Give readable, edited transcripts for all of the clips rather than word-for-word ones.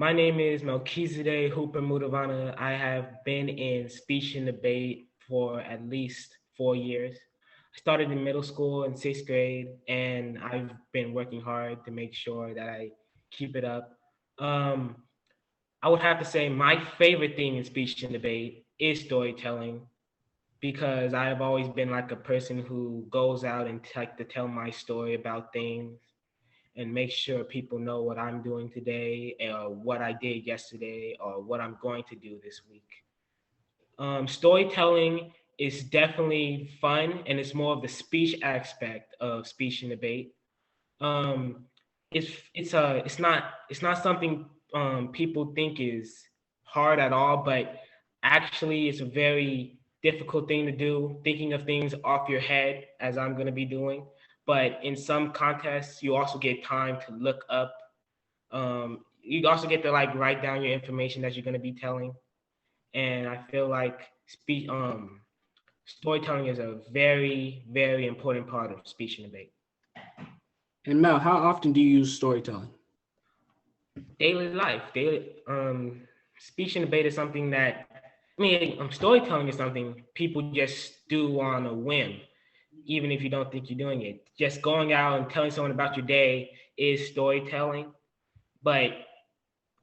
My name is Melchizedek Hooper Mudavana. I have been in speech and debate for at least 4 years. I started in middle school in sixth grade, and I've been working hard to make sure that I keep it up. Um, I would have to say my favorite thing in speech and debate is storytelling because I've always been like a person who goes out and like to tell my story about things and make sure people know what I'm doing today or what I did yesterday or what I'm going to do this week. Storytelling is definitely fun and it's more of the speech aspect of speech and debate. Um, it's not something people think is hard at all, but actually it's a very difficult thing to do, thinking of things off your head as I'm going to be doing. But in some contests, you also get time to look up. You also get to like write down your information that you're going to be telling. And I feel like storytelling is a very, very important part of speech and debate. And Mel, how often do you use storytelling? Daily life, daily speech and debate is something that storytelling is something people just do on a whim, even if you don't think you're doing it. Just going out and telling someone about your day is storytelling, but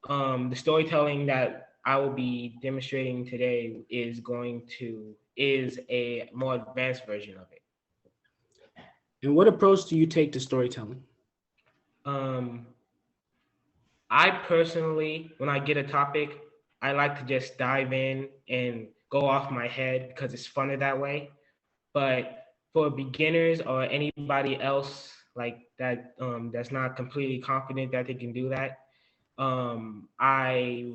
the storytelling that I will be demonstrating today is a more advanced version of it. And what approach do you take to storytelling? Um, I personally, when I get a topic, I like to just dive in and go off my head because it's funner that way. But for beginners or anybody else like that, that's not completely confident that they can do that, I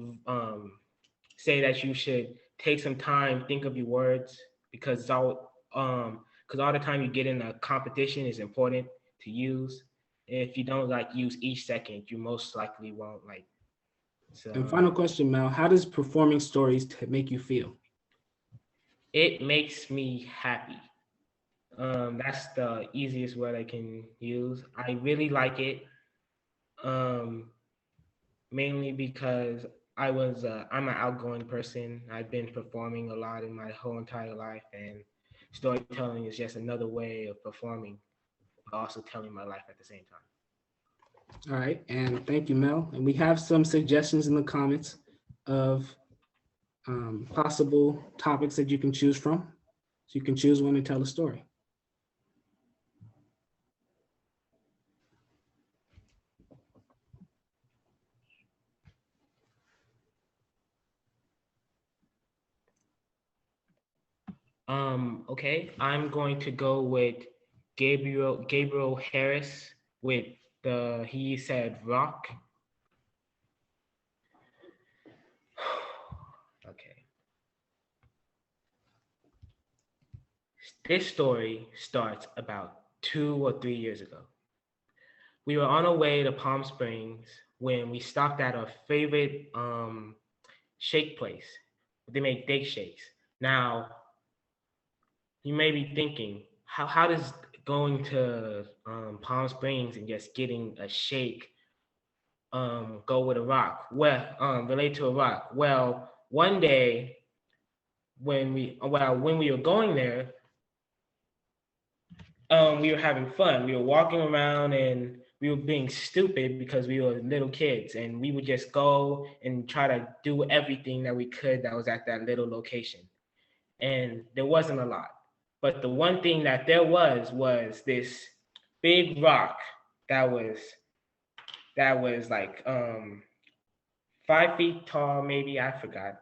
say that you should take some time, think of your words because all the time you get in a competition is important to use. If you don't like use each second, you most likely won't like. So And final question, Mel, how does performing stories make you feel? it makes me happy. That's the easiest word I can use. I really like it. Um, Mainly because I'm an outgoing person. I've been performing a lot in my whole entire life, and storytelling is just another way of performing, but also telling my life at the same time. All right, and thank you, Mel. And we have some suggestions in the comments of possible topics that you can choose from. So you can choose one and tell a story. Okay, I'm going to go with Gabriel Harris with the he said rock. Okay. This story starts about 2 or 3 years ago. We were on our way to Palm Springs when we stopped at our favorite shake place. They make steak shakes. Now, you may be thinking, how does going to Palm Springs and just getting a shake go with a rock? Well, relate to a rock. Well, one day when we were going there, we were having fun. We were walking around and we were being stupid because we were little kids, and we would just go and try to do everything that we could that was at that little location. And there wasn't a lot, but the one thing that there was this big rock that was like 5 feet tall, maybe. I forgot.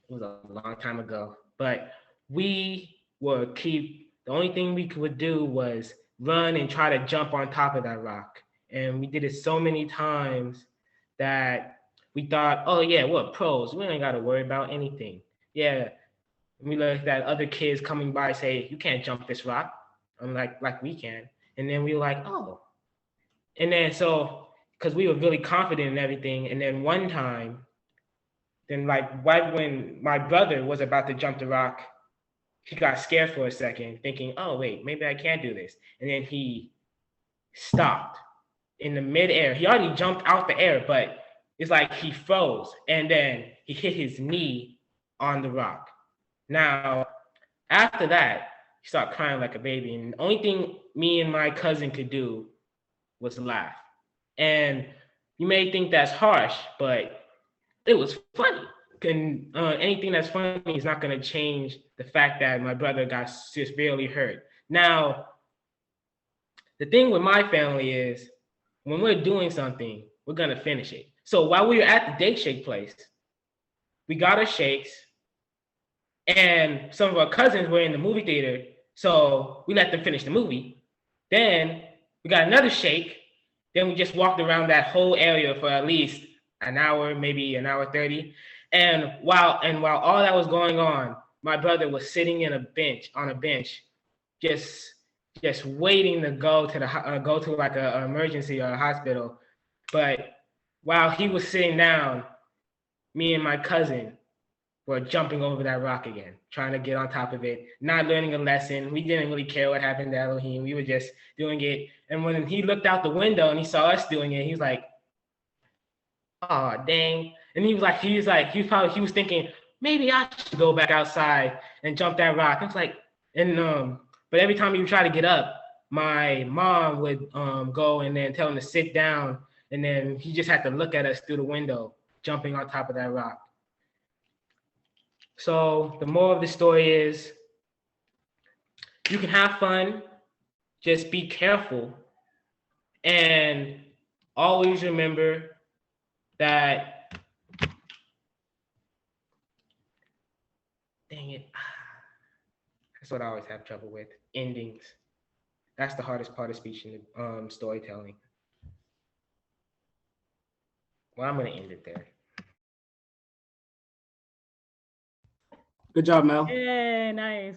It was a long time ago, but we would keep the only thing we could do was run and try to jump on top of that rock. And we did it so many times that we thought, oh yeah, we're pros. We ain't got to worry about anything. Yeah. We looked at other kids coming by say, you can't jump this rock. I'm like we can. And then we were like, oh. And then so because we were really confident in everything. And then one time, then like right when my brother was about to jump the rock, he got scared for a second, thinking, oh, wait, maybe I can't do this. And then he stopped in the midair. He already jumped out the air, but it's like he froze and then he hit his knee on the rock. Now, after that, he started crying like a baby. And the only thing me and my cousin could do was laugh. And you may think that's harsh, but it was funny. And anything that's funny is not going to change the fact that my brother got severely hurt. Now, the thing with my family is when we're doing something, we're going to finish it. So while we were at the Day Shake place, we got our shakes, and some of our cousins were in the movie theater, so we let them finish the movie. Then we got another shake. Then we just walked around that whole area for at least an hour, maybe an hour 30. And while all that was going on, my brother was sitting on a bench, just waiting to go to like an emergency or a hospital. But while he was sitting down, me and my cousin were jumping over that rock again, trying to get on top of it, not learning a lesson. We didn't really care what happened to Elohim. We were just doing it. And when he looked out the window and he saw us doing it, he was like, "Oh, dang." And he was thinking, maybe I should go back outside and jump that rock. I was like, but every time he would try to get up, my mom would go and then tell him to sit down. And then he just had to look at us through the window, jumping on top of that rock. So the moral of the story is you can have fun, just be careful, and always remember that, dang it, that's what I always have trouble with, endings. That's the hardest part of speech and storytelling. Well, I'm going to end it there. Good job, Mel. Yeah, nice.